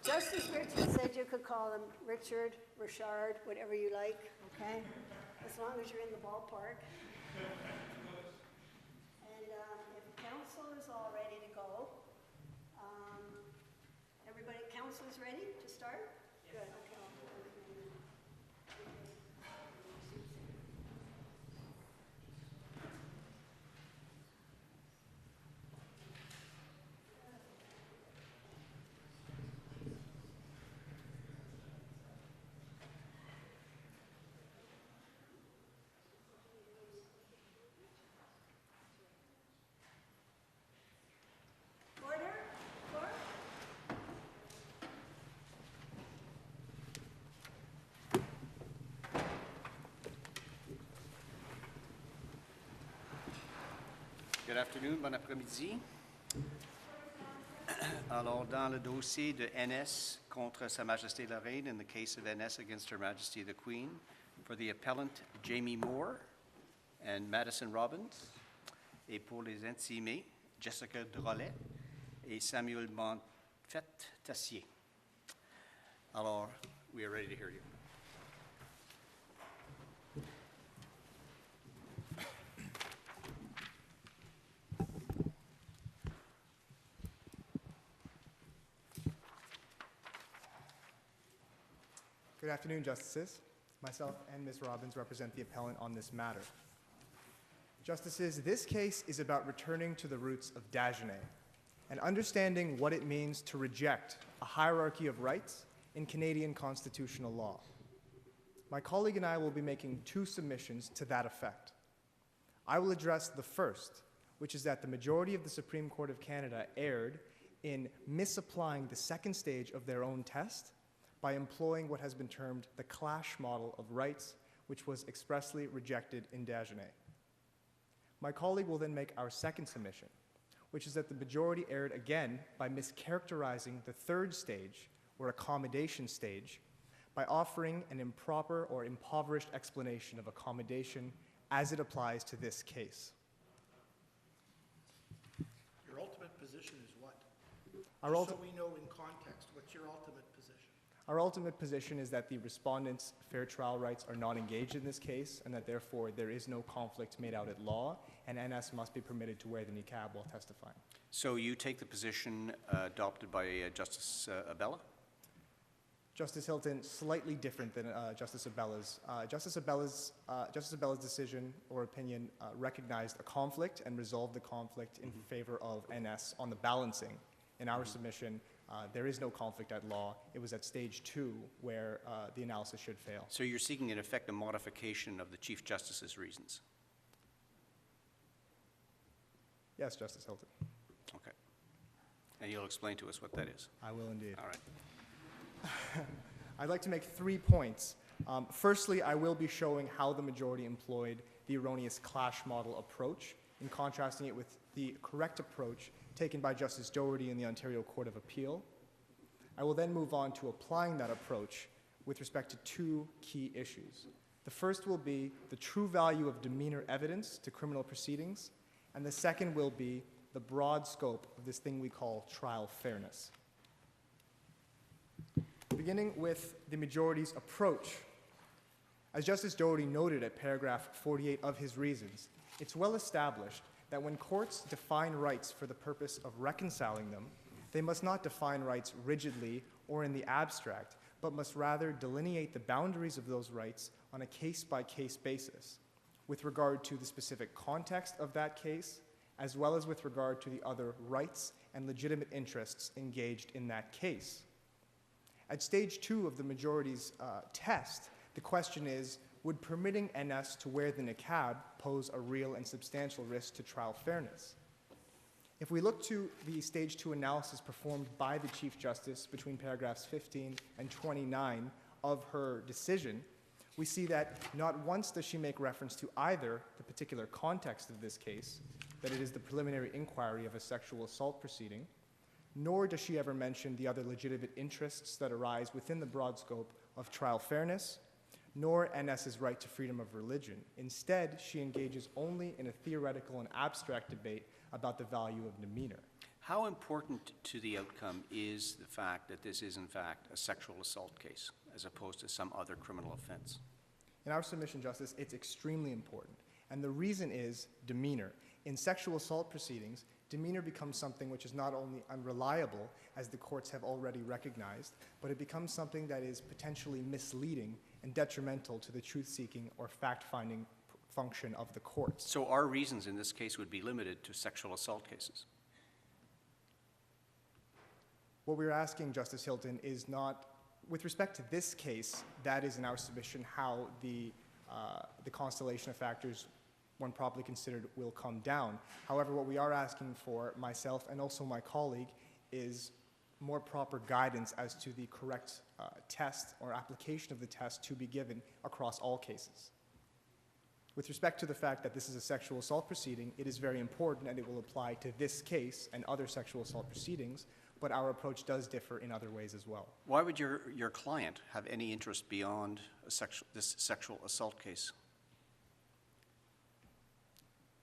Justice Richard said you could call him Richard, Richard, whatever you like, okay? As long as you're in the ballpark. And if council is all ready to go, everybody, council is ready to start? Good, okay. Order, floor. Good afternoon, bon après-midi. Alors, dans le dossier de NS contre Sa Majesté la Reine, in the case of NS against Her Majesty the Queen, for the appellant Jamie Moore and Madison Robbins, et pour les intimés Jessica Drolet et Samuel Montfet-Tassier. Alors, we are ready to hear you. Good afternoon, Justices. Myself and Ms. Robbins represent the appellant on this matter. Justices, this case is about returning to the roots of Dagenet and understanding what it means to reject a hierarchy of rights in Canadian constitutional law. My colleague and I will be making two submissions to that effect. I will address the first, which is that the majority of the Supreme Court of Canada erred in misapplying the second stage of their own test by employing what has been termed the clash model of rights, which was expressly rejected in Dagenet. My colleague will then make our second submission, which is that the majority erred again by mischaracterizing the third stage, or accommodation stage, by offering an improper or impoverished explanation of accommodation as it applies to this case. Your ultimate position is what? Our Just so we know in context, what's your ultimate position? Our ultimate position is that the respondent's fair trial rights are not engaged in this case, and that therefore there is no conflict made out at law, and NS must be permitted to wear the niqab while testifying. So you take the position adopted by Justice Abella? Justice Hilton, slightly different than Justice Abella's. Justice Abella's decision or opinion recognized a conflict and resolved the conflict in favor of NS on the balancing. In our submission, there is no conflict at law. It was at stage 2 where the analysis should fail. So you're seeking, in effect, a modification of the Chief Justice's reasons? Yes, Justice Hilton. Okay. And you'll explain to us what that is? I will indeed. All right. I'd like to make 3 points. Firstly, I will be showing how the majority employed the erroneous clash model approach in contrasting it with the correct approach taken by Justice Doherty in the Ontario Court of Appeal. I will then move on to applying that approach with respect to 2 key issues. The first will be the true value of demeanor evidence to criminal proceedings, and the second will be the broad scope of this thing we call trial fairness. Beginning with the majority's approach. As Justice Doherty noted at paragraph 48 of his reasons, it's well established that when courts define rights for the purpose of reconciling them, they must not define rights rigidly or in the abstract, but must rather delineate the boundaries of those rights on a case-by-case basis, with regard to the specific context of that case, as well as with regard to the other rights and legitimate interests engaged in that case. At stage 2 of the majority's test, the question is, would permitting NS to wear the niqab pose a real and substantial risk to trial fairness? If we look to the stage 2 analysis performed by the Chief Justice between paragraphs 15 and 29 of her decision, we see that not once does she make reference to either the particular context of this case, that it is the preliminary inquiry of a sexual assault proceeding, nor does she ever mention the other legitimate interests that arise within the broad scope of trial fairness, nor NS's right to freedom of religion. Instead, she engages only in a theoretical and abstract debate about the value of demeanor. How important to the outcome is the fact that this is in fact a sexual assault case as opposed to some other criminal offense? In our submission, Justice, it's extremely important. And the reason is demeanor. In sexual assault proceedings, demeanor becomes something which is not only unreliable, as the courts have already recognized, but it becomes something that is potentially misleading and detrimental to the truth-seeking or fact-finding function of the courts. So our reasons in this case would be limited to sexual assault cases? What we're asking, Justice Hilton, is not, with respect to this case, that is in our submission how the constellation of factors, when properly considered, will come down. However, what we are asking for, myself and also my colleague, is more proper guidance as to the correct test or application of the test to be given across all cases. With respect to the fact that this is a sexual assault proceeding, it is very important and it will apply to this case and other sexual assault proceedings, but our approach does differ in other ways as well. Why would your client have any interest beyond this sexual assault case?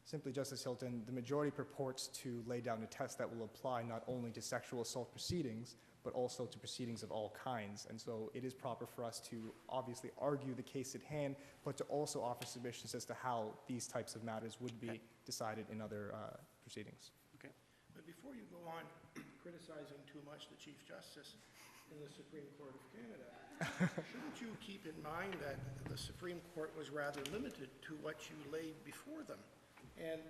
Simply, Justice Hilton, the majority purports to lay down a test that will apply not only to sexual assault proceedings, but also to proceedings of all kinds. And so it is proper for us to obviously argue the case at hand, but to also offer submissions as to how these types of matters would be decided in other proceedings. Okay. But before you go on criticizing too much the Chief Justice in the Supreme Court of Canada, shouldn't you keep in mind that the Supreme Court was rather limited to what you laid before them? And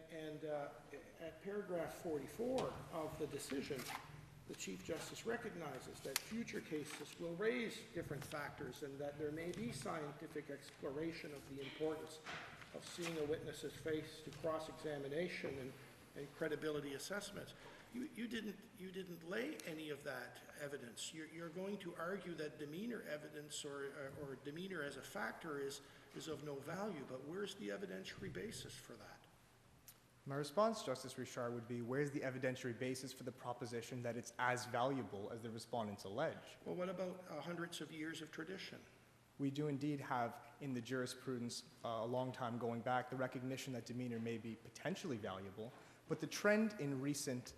at paragraph 44 of the decision, the Chief Justice recognizes that future cases will raise different factors and that there may be scientific exploration of the importance of seeing a witness's face to cross-examination and credibility assessments. You didn't lay any of that evidence. You're going to argue that demeanor evidence or demeanor as a factor is of no value, but where's the evidentiary basis for that? My response, Justice Richard, would be, where's the evidentiary basis for the proposition that it's as valuable as the respondents allege? Well, what about hundreds of years of tradition? We do indeed have in the jurisprudence a long time going back the recognition that demeanor may be potentially valuable, but the trend in recent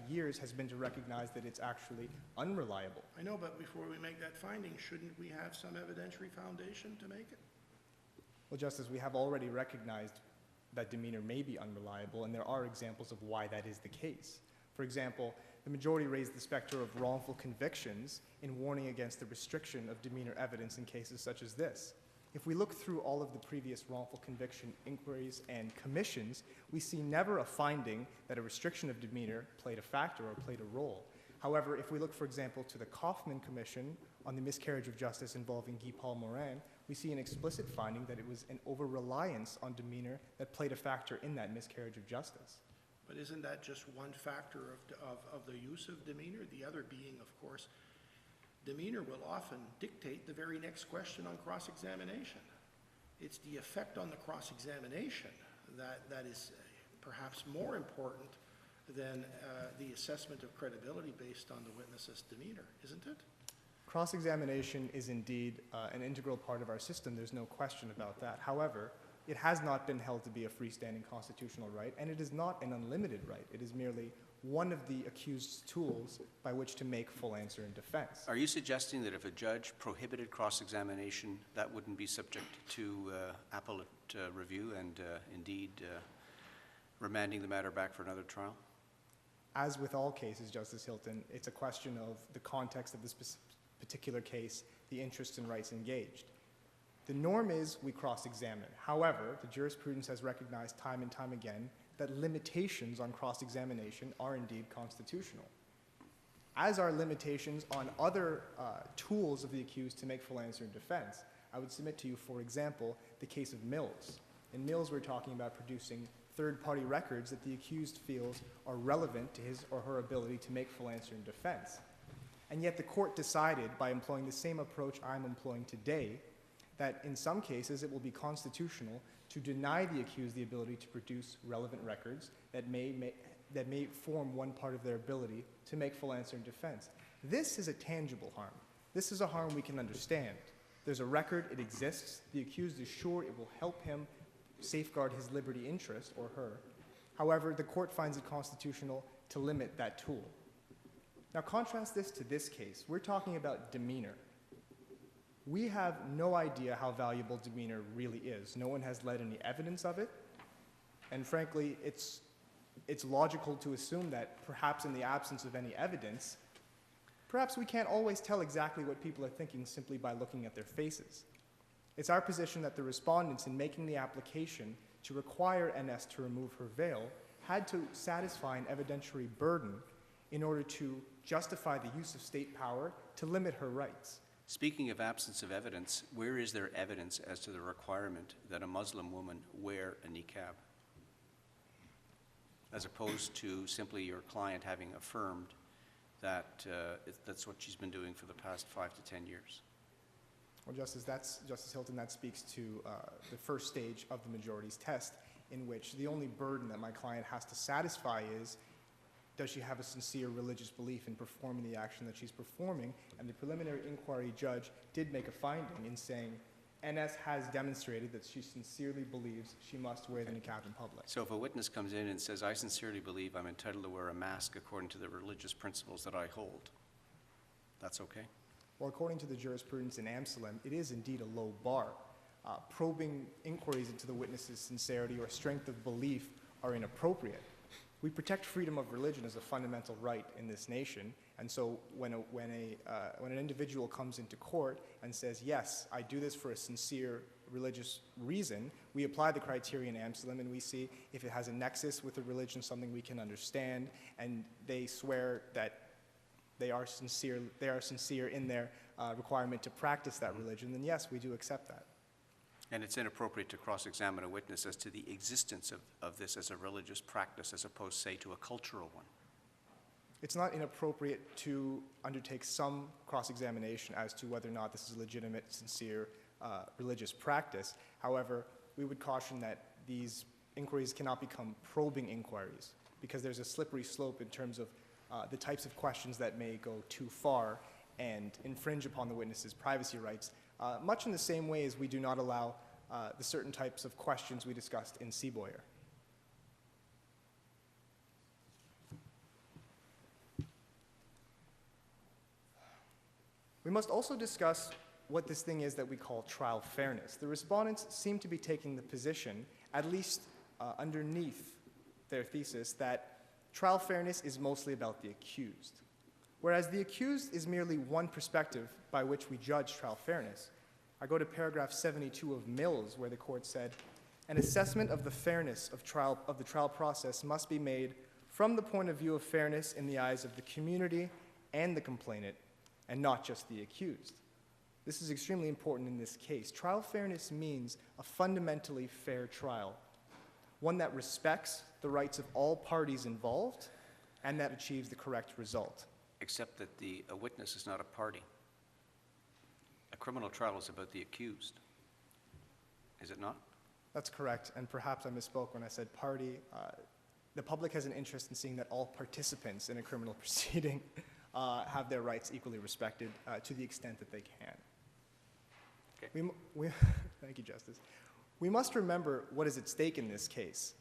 years has been to recognize that it's actually unreliable. I know, but before we make that finding, shouldn't we have some evidentiary foundation to make it? Well, Justice, we have already recognized that demeanor may be unreliable, and there are examples of why that is the case. For example, the majority raised the specter of wrongful convictions in warning against the restriction of demeanor evidence in cases such as this. If we look through all of the previous wrongful conviction inquiries and commissions, we see never a finding that a restriction of demeanor played a factor or played a role. However, if we look, for example, to the Kaufman Commission on the miscarriage of justice involving Guy Paul Morin, we see an explicit finding that it was an over-reliance on demeanor that played a factor in that miscarriage of justice. But isn't that just one factor of the use of demeanor? The other being, of course, demeanor will often dictate the very next question on cross-examination. It's the effect on the cross-examination that is perhaps more important than the assessment of credibility based on the witness's demeanor, isn't it? Cross-examination is indeed an integral part of our system. There's no question about that. However, it has not been held to be a freestanding constitutional right, and it is not an unlimited right. It is merely one of the accused's tools by which to make full answer in defense. Are you suggesting that if a judge prohibited cross-examination, that wouldn't be subject to appellate review and indeed remanding the matter back for another trial? As with all cases, Justice Hilton, it's a question of the context of this particular case, the interests and rights engaged. The norm is we cross-examine. However, the jurisprudence has recognized time and time again that limitations on cross-examination are indeed constitutional, as are limitations on other tools of the accused to make full answer in defense. I would submit to you, for example, the case of Mills. In Mills, we're talking about producing third-party records that the accused feels are relevant to his or her ability to make full answer in defense. And yet the court decided, by employing the same approach I'm employing today, that in some cases it will be constitutional to deny the accused the ability to produce relevant records that may form one part of their ability to make full answer in defense. This is a tangible harm. This is a harm we can understand. There's a record, it exists, the accused is sure it will help him safeguard his liberty interest, or her. However, the court finds it constitutional to limit that tool. Now contrast this to this case. We're talking about demeanor. We have no idea how valuable demeanor really is. No one has led any evidence of it. And frankly, it's logical to assume that perhaps in the absence of any evidence, perhaps we can't always tell exactly what people are thinking simply by looking at their faces. It's our position that the respondents, in making the application to require NS to remove her veil, had to satisfy an evidentiary burden in order to justify the use of state power to limit her rights. Speaking of absence of evidence, where is there evidence as to the requirement that a Muslim woman wear a niqab, as opposed to simply your client having affirmed that that's what she's been doing for the past 5 to 10 years? Well, Justice Hilton, that speaks to the first stage of the majority's test, in which the only burden that my client has to satisfy is, does she have a sincere religious belief in performing the action that she's performing? And the preliminary inquiry judge did make a finding in saying NS has demonstrated that she sincerely believes she must wear the niqab in public. So if a witness comes in and says, I sincerely believe I'm entitled to wear a mask according to the religious principles that I hold, that's okay? Well, according to the jurisprudence in Amsterdam, it is indeed a low bar. Probing inquiries into the witness's sincerity or strength of belief are inappropriate. We protect freedom of religion as a fundamental right in this nation, and so when an individual comes into court and says, yes, I do this for a sincere religious reason, we apply the criteria in Amsterdam and we see if it has a nexus with a religion, something we can understand, and they swear that they are sincere in their requirement to practice that religion, then yes, we do accept that. And it's inappropriate to cross-examine a witness as to the existence of this as a religious practice as opposed, say, to a cultural one. It's not inappropriate to undertake some cross-examination as to whether or not this is a legitimate, sincere religious practice. However, we would caution that these inquiries cannot become probing inquiries because there's a slippery slope in terms of the types of questions that may go too far and infringe upon the witness's privacy rights, much in the same way as we do not allow the certain types of questions we discussed in Seaboyer. We must also discuss what this thing is that we call trial fairness. The respondents seem to be taking the position, at least underneath their thesis, that trial fairness is mostly about the accused. Whereas the accused is merely one perspective by which we judge trial fairness. I go to paragraph 72 of Mills, where the court said, an assessment of the fairness of the trial process must be made from the point of view of fairness in the eyes of the community and the complainant, and not just the accused. This is extremely important in this case. Trial fairness means a fundamentally fair trial, one that respects the rights of all parties involved and that achieves the correct result. Except that a witness is not a party. A criminal trial is about the accused. Is it not? That's correct, and perhaps I misspoke when I said party. The public has an interest in seeing that all participants in a criminal proceeding have their rights equally respected to the extent that they can. Okay. Thank you, Justice. We must remember what is at stake in this case.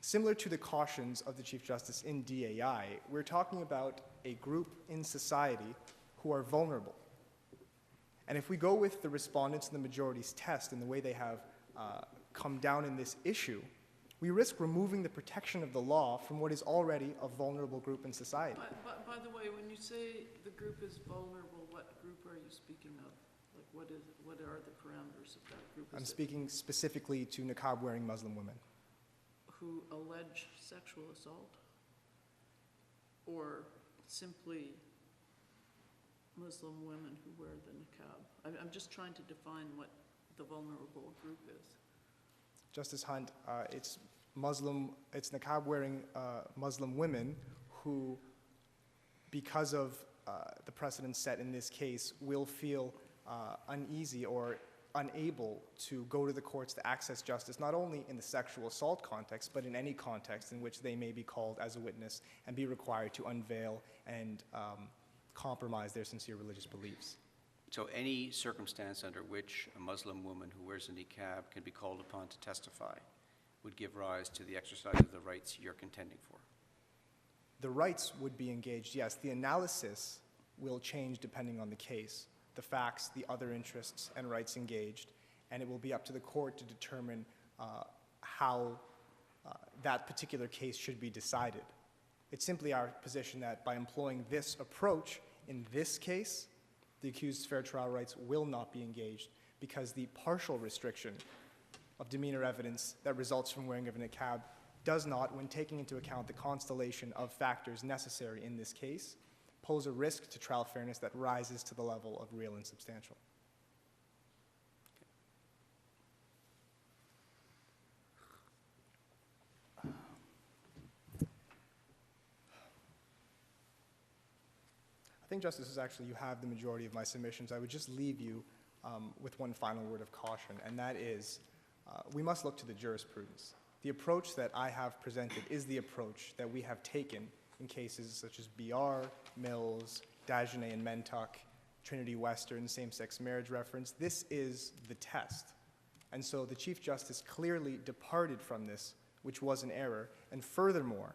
Similar to the cautions of the Chief Justice in DAI, we're talking about a group in society who are vulnerable. And if we go with the respondents and the majority's test and the way they have come down in this issue, we risk removing the protection of the law from what is already a vulnerable group in society. By the way, when you say the group is vulnerable, what group are you speaking of? Like, what are the parameters of that group? I'm speaking specifically to niqab-wearing Muslim women. Who allege sexual assault? Or simply Muslim women who wear the niqab? I'm just trying to define what the vulnerable group is. Justice Hunt, it's niqab-wearing Muslim women who, because of the precedent set in this case, will feel uneasy or unable to go to the courts to access justice, not only in the sexual assault context, but in any context in which they may be called as a witness and be required to unveil and compromise their sincere religious beliefs. So any circumstance under which a Muslim woman who wears a niqab can be called upon to testify would give rise to the exercise of the rights you're contending for? The rights would be engaged, yes. The analysis will change depending on the case, the facts, the other interests and rights engaged, and it will be up to the court to determine how that particular case should be decided. It's simply our position that by employing this approach in this case, the accused's fair trial rights will not be engaged because the partial restriction of demeanor evidence that results from wearing of a niqab does not, when taking into account the constellation of factors necessary in this case, pose a risk to trial fairness that rises to the level of real and substantial. I think, Justices, actually, you have the majority of my submissions. I would just leave you with one final word of caution, and that is we must look to the jurisprudence. The approach that I have presented is the approach that we have taken in cases such as BR, Mills, Dagenet and Mentuck, Trinity Western, same-sex marriage reference. This is the test. And so the Chief Justice clearly departed from this, which was an error, and furthermore,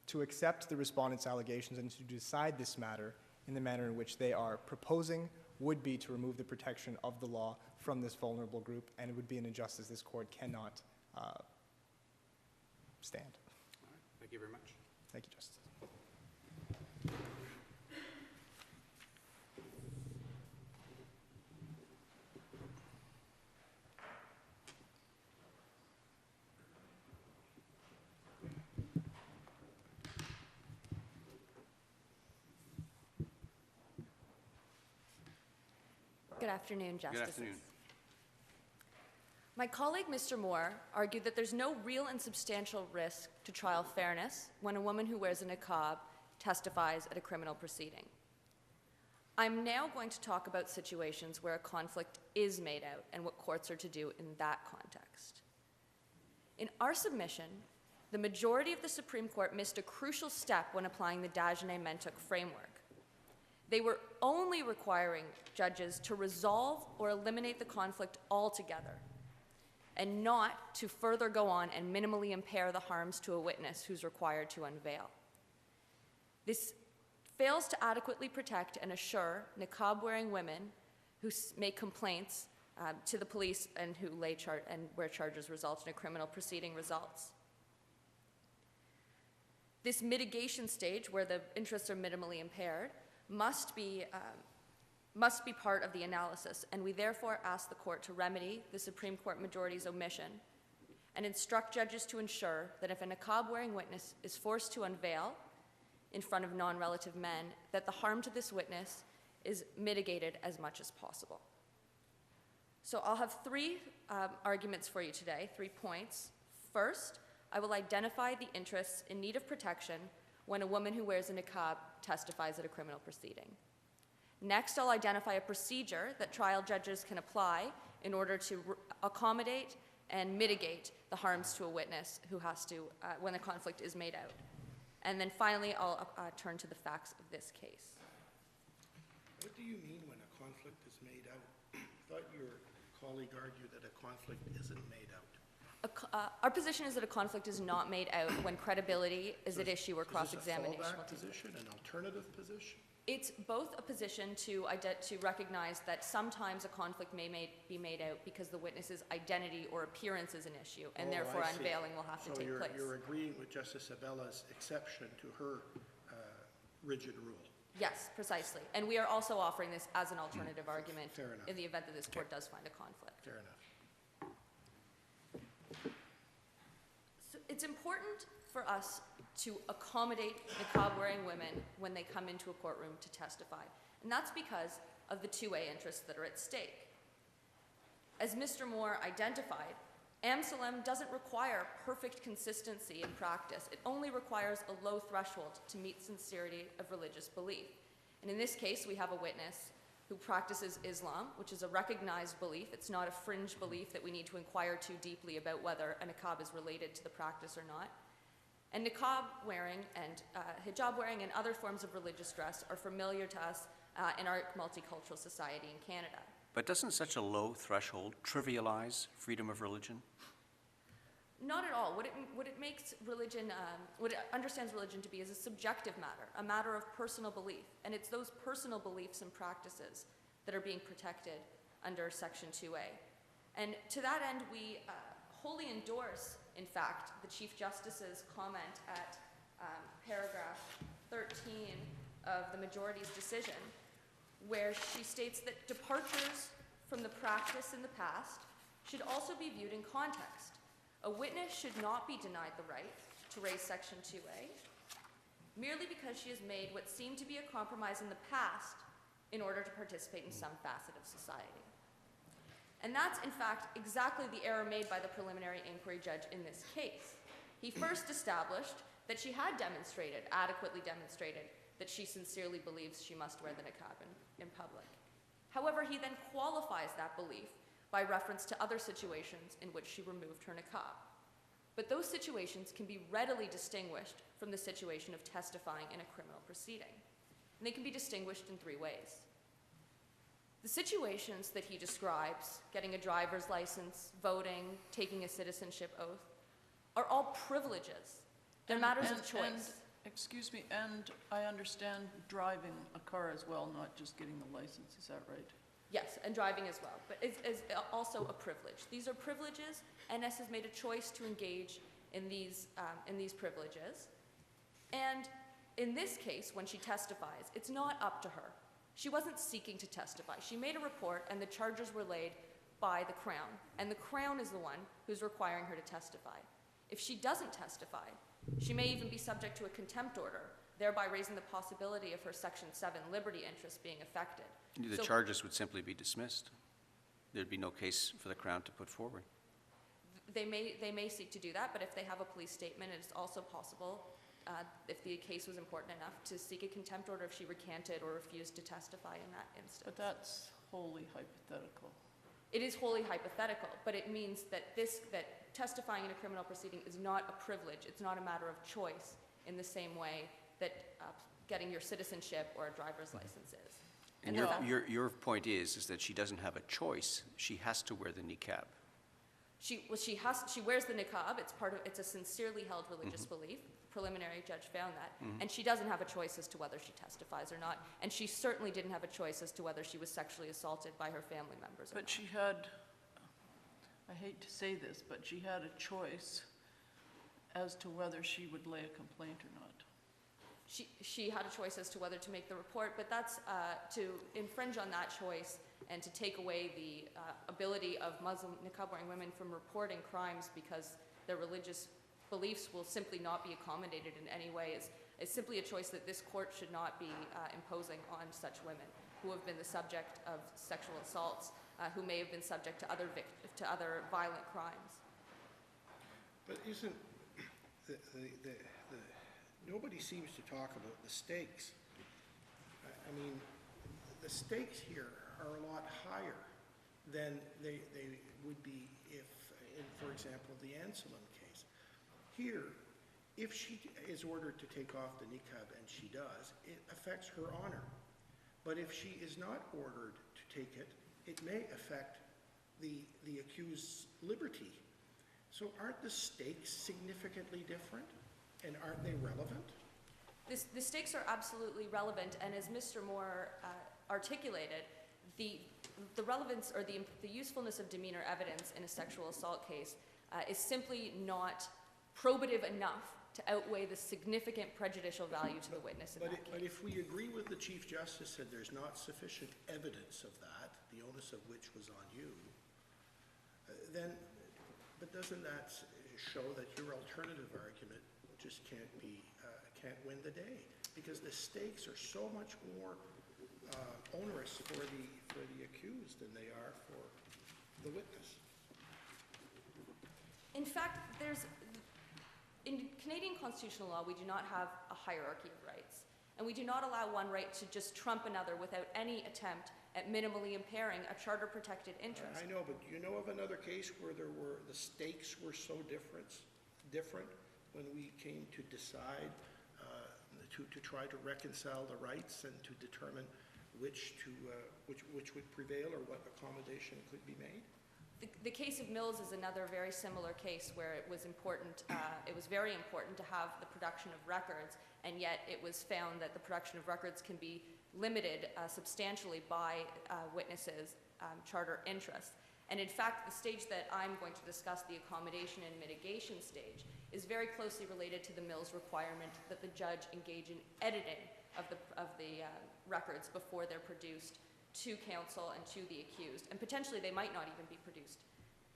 to accept the respondent's allegations and to decide this matter in the manner in which they are proposing would be to remove the protection of the law from this vulnerable group, and it would be an injustice this court cannot stand. All right. Thank you very much. Thank you, Justice. Good afternoon, Justices. Good afternoon. My colleague, Mr. Moore, argued that there's no real and substantial risk to trial fairness when a woman who wears a niqab testifies at a criminal proceeding. I'm now going to talk about situations where a conflict is made out and what courts are to do in that context. In our submission, the majority of the Supreme Court missed a crucial step when applying the Dagenet-Mentuck framework. They were only requiring judges to resolve or eliminate the conflict altogether, and not to further go on and minimally impair the harms to a witness who's required to unveil. This fails to adequately protect and assure niqab-wearing women who make complaints to the police and who where charges result in a criminal proceeding results. This mitigation stage, where the interests are minimally impaired, must be part of the analysis, and we therefore ask the court to remedy the Supreme Court majority's omission and instruct judges to ensure that if a niqab-wearing witness is forced to unveil in front of non-relative men, that the harm to this witness is mitigated as much as possible. So I'll have three arguments for you today, 3 points. First, I will identify the interests in need of protection when a woman who wears a niqab testifies at a criminal proceeding. Next, I'll identify a procedure that trial judges can apply in order to accommodate and mitigate the harms to a witness who has to, when a conflict is made out. And then finally, I'll turn to the facts of this case. What do you mean when a conflict is made out? I thought your colleague argued that a conflict isn't made out. Our position is that a conflict is not made out when credibility is at issue or cross-examination. Is this a fallback position, an alternative position? It's both a position to recognize that sometimes a conflict may be made out because the witness's identity or appearance is an issue, and therefore I see. unveiling will have to take place. So you're agreeing with Justice Abella's exception to her rigid rule? Yes, precisely. And we are also offering this as an alternative argument Fair enough. in the event that this court does find a conflict. Fair enough. So it's important for us to accommodate niqab-wearing women when they come into a courtroom to testify. And that's because of the two-way interests that are at stake. As Mr. Moore identified, Amselem doesn't require perfect consistency in practice. It only requires a low threshold to meet sincerity of religious belief. And in this case, we have a witness who practices Islam, which is a recognized belief. It's not a fringe belief that we need to inquire too deeply about whether a niqab is related to the practice or not. And niqab wearing and hijab wearing and other forms of religious dress are familiar to us in our multicultural society in Canada. But doesn't such a low threshold trivialize freedom of religion? Not at all. What it makes religion, what it understands religion to be is a subjective matter, a matter of personal belief. And it's those personal beliefs and practices that are being protected under Section 2A. And to that end, we wholly endorse, in fact, the Chief Justice's comment at paragraph 13 of the majority's decision, where she states that departures from the practice in the past should also be viewed in context. A witness should not be denied the right to raise Section 2A merely because she has made what seemed to be a compromise in the past in order to participate in some facet of society. And that's, in fact, exactly the error made by the preliminary inquiry judge in this case. He first established that she had adequately demonstrated, that she sincerely believes she must wear the niqab in public. However, he then qualifies that belief by reference to other situations in which she removed her niqab. But those situations can be readily distinguished from the situation of testifying in a criminal proceeding. And they can be distinguished in 3 ways. The situations that he describes, getting a driver's license, voting, taking a citizenship oath, are all privileges. They're matters of choice. Excuse me, and I understand driving a car as well, not just getting the license, is that right? Yes, and driving as well, but it's also a privilege. These are privileges. NS has made a choice to engage in these privileges. And in this case, when she testifies, it's not up to her. She wasn't seeking to testify. She made a report, and the charges were laid by the Crown, and the Crown is the one who's requiring her to testify. If she doesn't testify, she may even be subject to a contempt order, thereby raising the possibility of her Section 7 liberty interests being affected. The So- charges would simply be dismissed. There'd be no case for the Crown to put forward. They may seek to do that, but if they have a police statement, it's also possible, if the case was important enough, to seek a contempt order if she recanted or refused to testify in that instance. But that's wholly hypothetical. It is wholly hypothetical, but it means that that testifying in a criminal proceeding is not a privilege. It's not a matter of choice in the same way that getting your citizenship or a driver's license is. And the fact- your point is that she doesn't have a choice. She has to wear the niqab. She wears the niqab. It's a sincerely held religious belief. Preliminary judge found that. And she doesn't have a choice as to whether she testifies or not. And she certainly didn't have a choice as to whether she was sexually assaulted by her family members or But not. she had, I hate to say this, but she had a choice as to whether she would lay a complaint or not. She had a choice as to whether to make the report, but that's to infringe on that choice and to take away the ability of Muslim niqab-wearing women from reporting crimes because their religious beliefs will simply not be accommodated in any way is simply a choice that this court should not be imposing on such women who have been the subject of sexual assaults, who may have been subject to other violent crimes. But isn't nobody seems to talk about the stakes. I mean, the stakes here are a lot higher than they would be if, in, for example, the Anselm case. Here, if she is ordered to take off the niqab, and she does, it affects her honor. But if she is not ordered to take it, it may affect the accused's liberty. So aren't the stakes significantly different? And aren't they relevant? The stakes are absolutely relevant, and as Mr. Moore articulated, the relevance or the usefulness of demeanor evidence in a sexual assault case is simply not probative enough to outweigh the significant prejudicial value to the witness in that But case. if we agree with the Chief Justice that there's not sufficient evidence of that, the onus of which was on you, but doesn't that show that your alternative argument just can't win the day? Because the stakes are so much more onerous for the accused than they are for the witness. In fact, in Canadian constitutional law, we do not have a hierarchy of rights, and we do not allow one right to just trump another without any attempt at minimally impairing a charter-protected interest. I know, but do you know of another case where the stakes were so different when we came to decide to try to reconcile the rights and to determine which would prevail or what accommodation could be made? The case of Mills is another very similar case where it was important, it was very important to have the production of records, and yet it was found that the production of records can be limited substantially by witnesses' charter interests. And in fact, the stage that I'm going to discuss, the accommodation and mitigation stage, is very closely related to the Mills requirement that the judge engage in editing of the records before they're produced to counsel and to the accused. And potentially they might not even be produced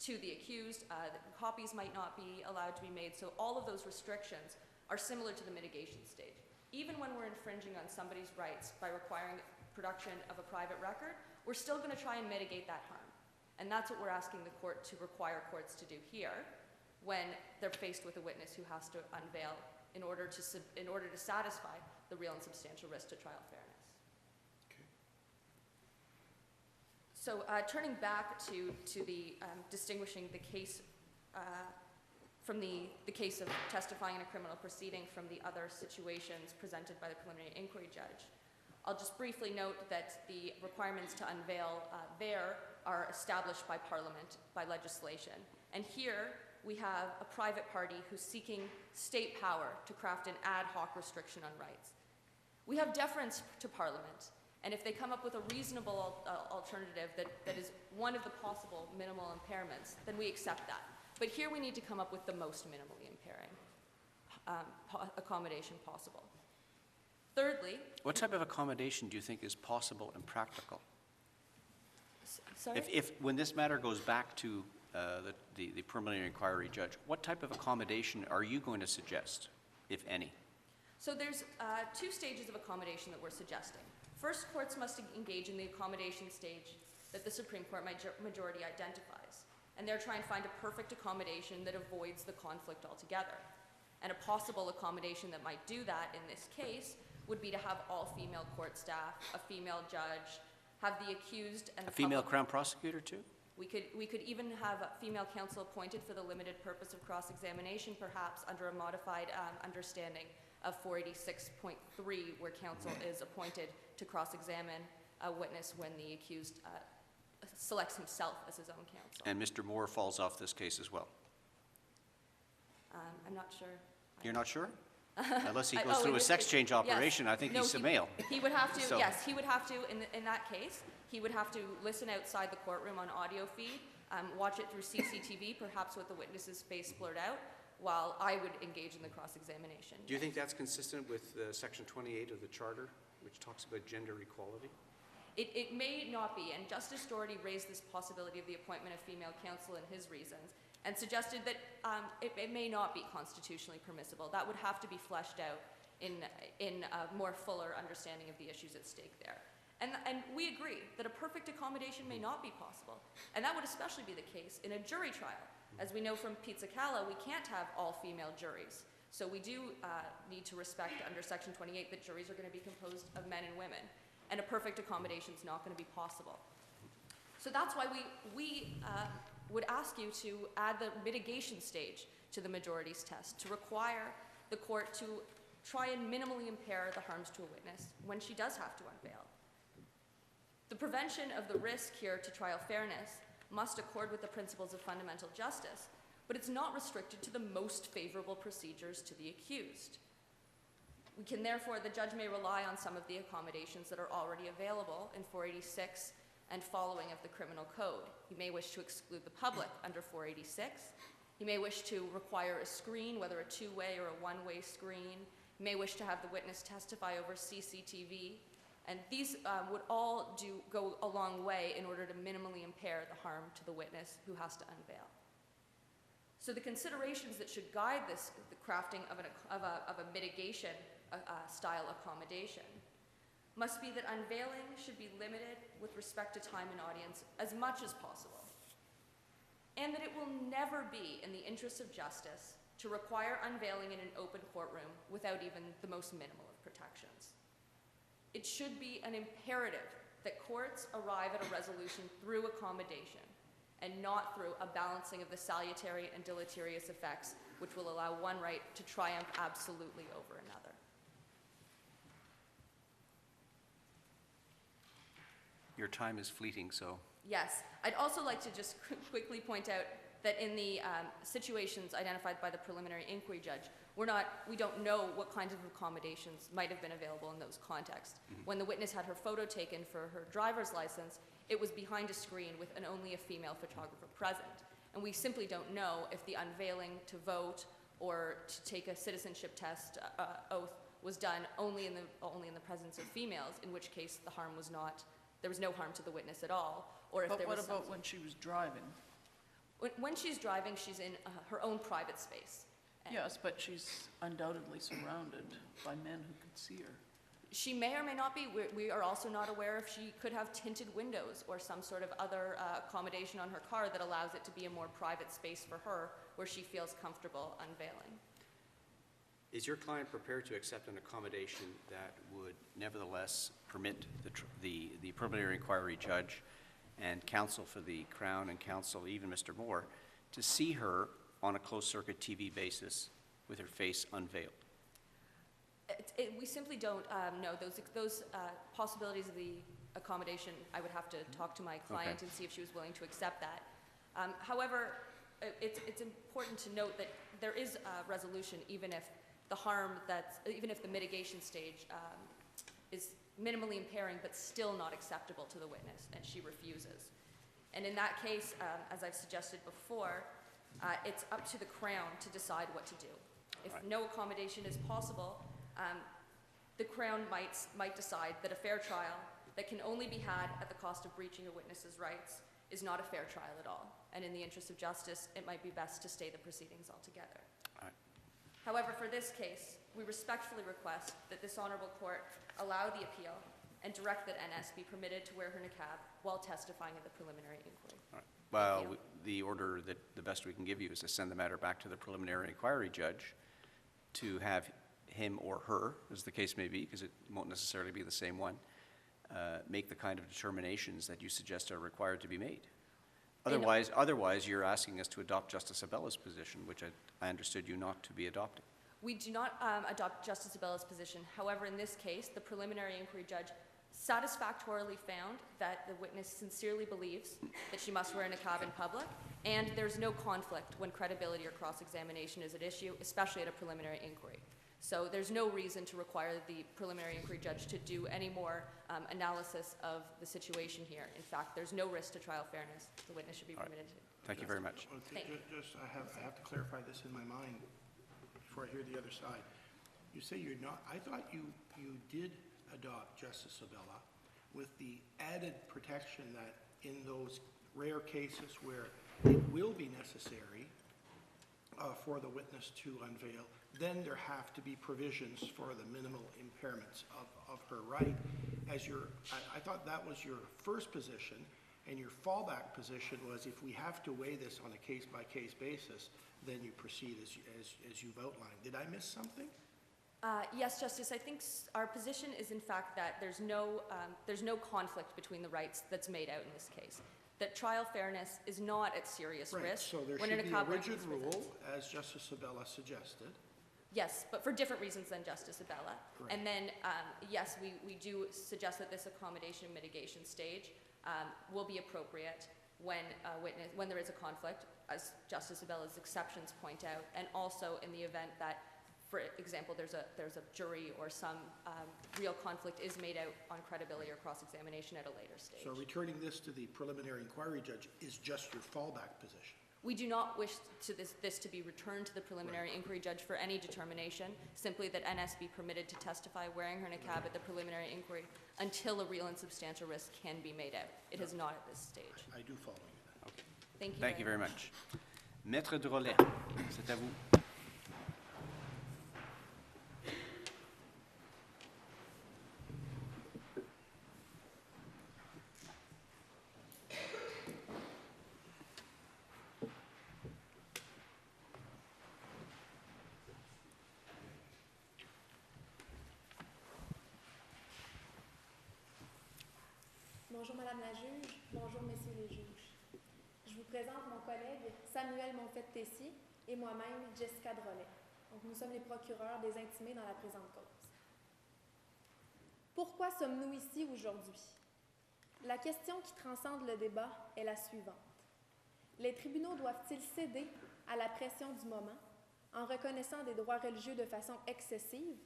to the accused. The copies might not be allowed to be made. So all of those restrictions are similar to the mitigation stage. Even when we're infringing on somebody's rights by requiring production of a private record, we're still going to try and mitigate that harm. And that's what we're asking the court to require courts to do here when they're faced with a witness who has to unveil in order to satisfy the real and substantial risk to trial fairness. So turning back to the distinguishing the case from the case of testifying in a criminal proceeding from the other situations presented by the preliminary inquiry judge, I'll just briefly note that the requirements to unveil there are established by Parliament, by legislation. And here we have a private party who's seeking state power to craft an ad hoc restriction on rights. We have deference to Parliament. And if they come up with a reasonable alternative that is one of the possible minimal impairments, then we accept that. But here we need to come up with the most minimally impairing accommodation possible. Thirdly, What type of accommodation do you think is possible and practical? sorry? If when this matter goes back to the preliminary inquiry judge, what type of accommodation are you going to suggest, if any? So there's two stages of accommodation that we're suggesting. First, courts must engage in the accommodation stage that the Supreme Court majority identifies. And they're trying to find a perfect accommodation that avoids the conflict altogether. And a possible accommodation that might do that in this case would be to have all female court staff, a female judge, have the accused and the A female public. Crown prosecutor too? We could even have a female counsel appointed for the limited purpose of cross-examination, perhaps under a modified understanding of 486.3, where counsel is appointed to cross-examine a witness when the accused selects himself as his own counsel. And Mr. Moore falls off this case as well. I'm not sure. You're not sure? Unless he I- goes oh, through in a this sex case, change yes. operation, I think No, he's a male. He would have to, So- yes, he would have to, in that case, he would have to listen outside the courtroom on audio feed, watch it through CCTV, perhaps with the witness's face blurred out, while I would engage in the cross-examination. Do you think that's consistent with Section 28 of the Charter, which talks about gender equality? It may not be, and Justice Doherty raised this possibility of the appointment of female counsel in his reasons, and suggested that it may not be constitutionally permissible. That would have to be fleshed out in a more fuller understanding of the issues at stake there. And we agree that a perfect accommodation may not be possible, and that would especially be the case in a jury trial. As we know from Pizzicato, we can't have all female juries. So we do need to respect under Section 28 that juries are going to be composed of men and women, and a perfect accommodation is not going to be possible. So that's why we would ask you to add the mitigation stage to the majority's test, to require the court to try and minimally impair the harms to a witness when she does have to unveil. The prevention of the risk here to trial fairness must accord with the principles of fundamental justice, but it's not restricted to the most favorable procedures to the accused. We can therefore, the judge may rely on some of the accommodations that are already available in 486 and following of the criminal code. He may wish to exclude the public under 486. He may wish to require a screen, whether a two-way or a one-way screen. He may wish to have the witness testify over CCTV. And these would all go a long way in order to minimally impair the harm to the witness who has to unveil. So the considerations that should guide this, the crafting of a mitigation style accommodation, must be that unveiling should be limited with respect to time and audience as much as possible, and that it will never be in the interest of justice to require unveiling in an open courtroom without even the most minimal of protections. It should be an imperative that courts arrive at a resolution through accommodation and not through a balancing of the salutary and deleterious effects, which will allow one right to triumph absolutely over another. Your time is fleeting, so Yes. I'd also like to just quickly point out that in the situations identified by the preliminary inquiry judge, we don't know what kinds of accommodations might have been available in those contexts. When the witness had her photo taken for her driver's license, it was behind a screen with only a female photographer present. And we simply don't know if the unveiling to vote or to take a citizenship test oath was done only in the presence of females, in which case there was no harm to the witness at all, or if But there what was about when she was driving? when she's driving, she's in her own private space. And Yes, but she's undoubtedly surrounded by men who can see her. she may or may not be. We are also not aware if she could have tinted windows or some sort of other accommodation on her car that allows it to be a more private space for her where she feels comfortable unveiling. Is your client prepared to accept an accommodation that would nevertheless permit the preliminary inquiry judge and counsel for the Crown and counsel, even Mr. Moore, to see her on a closed-circuit TV basis with her face unveiled? We simply don't know those possibilities of the accommodation. I would have to talk to my client and see if she was willing to accept that. However, it's important to note that there is a resolution even if the mitigation stage is minimally impairing but still not acceptable to the witness, and she refuses. And in that case, as I've suggested before, it's up to the Crown to decide what to do. If no accommodation is possible, the Crown might decide that a fair trial that can only be had at the cost of breaching a witness's rights is not a fair trial at all. And in the interest of justice, it might be best to stay the proceedings altogether. All right. However, for this case, we respectfully request that this honorable court allow the appeal and direct that NS be permitted to wear her niqab while testifying at the preliminary inquiry. All right. Well, Thank you. the order that the best we can give you is to send the matter back to the preliminary inquiry judge to have him or her, as the case may be, because it won't necessarily be the same one, make the kind of determinations that you suggest are required to be made. Otherwise, you're asking us to adopt Justice Abella's position, which I understood you not to be adopting. We do not adopt Justice Abella's position. However, in this case, the preliminary inquiry judge satisfactorily found that the witness sincerely believes that she must wear a niqab in public, and there's no conflict when credibility or cross-examination is at issue, especially at a preliminary inquiry. So there's no reason to require the preliminary inquiry judge to do any more analysis of the situation here. In fact, there's no risk to trial fairness. The witness should be permitted to. Thank you very much. Thank you. I have to clarify this in my mind before I hear the other side. You say you're not, I thought you did adopt Justice Abella with the added protection that in those rare cases where it will be necessary for the witness to unveil, then there have to be provisions for the minimal impairments of her right. I thought that was your first position, and your fallback position was if we have to weigh this on a case-by-case basis, then you proceed as you've outlined. Did I miss something? Yes, Justice. I think our position is, in fact, that there's no conflict between the rights that's made out in this case. That trial fairness is not at serious Right, risk. so there when should an be a accomplice rigid is rule, present. as Justice Abella suggested. Yes, but for different reasons than Justice Abella. Right. And then, yes, we do suggest that this accommodation mitigation stage will be appropriate when there is a conflict, as Justice Abella's exceptions point out, and also in the event that, for example, there's a jury or some real conflict is made out on credibility or cross-examination at a later stage. So returning this to the preliminary inquiry judge is just your fallback position. We do not wish this to be returned to the preliminary inquiry judge for any determination, simply that NS be permitted to testify wearing her niqab at the preliminary inquiry until a real and substantial risk can be made out. It is not at this stage. I do follow you then. Thank you. Thank you very much. Maître Drolet, c'est à vous. Bonjour Madame la juge, bonjour Messieurs les juges. Je vous présente mon collègue Samuel Monfette-Tessier et moi-même Jessica Drolet. Donc, nous sommes les procureurs des intimés dans la présente cause. Pourquoi sommes-nous ici aujourd'hui? La question qui transcende le débat est la suivante. Les tribunaux doivent-ils céder à la pression du moment en reconnaissant des droits religieux de façon excessive,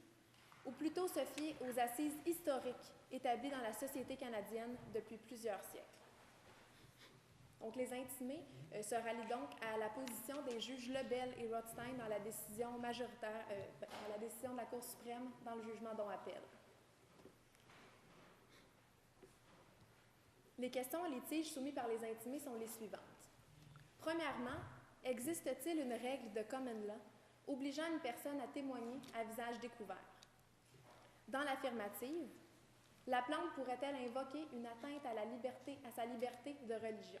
ou plutôt se fier aux assises historiques établies dans la société canadienne depuis plusieurs siècles? Donc, les intimés se rallient donc à la position des juges Lebel et Rothstein dans la décision majoritaire, dans la décision de la Cour suprême dans le jugement dont appel. Les questions en litige soumises par les intimés sont les suivantes. Premièrement, existe-t-il une règle de common law obligeant une personne à témoigner à visage découvert? Dans l'affirmative, la plainte pourrait-elle invoquer une atteinte à sa liberté de religion?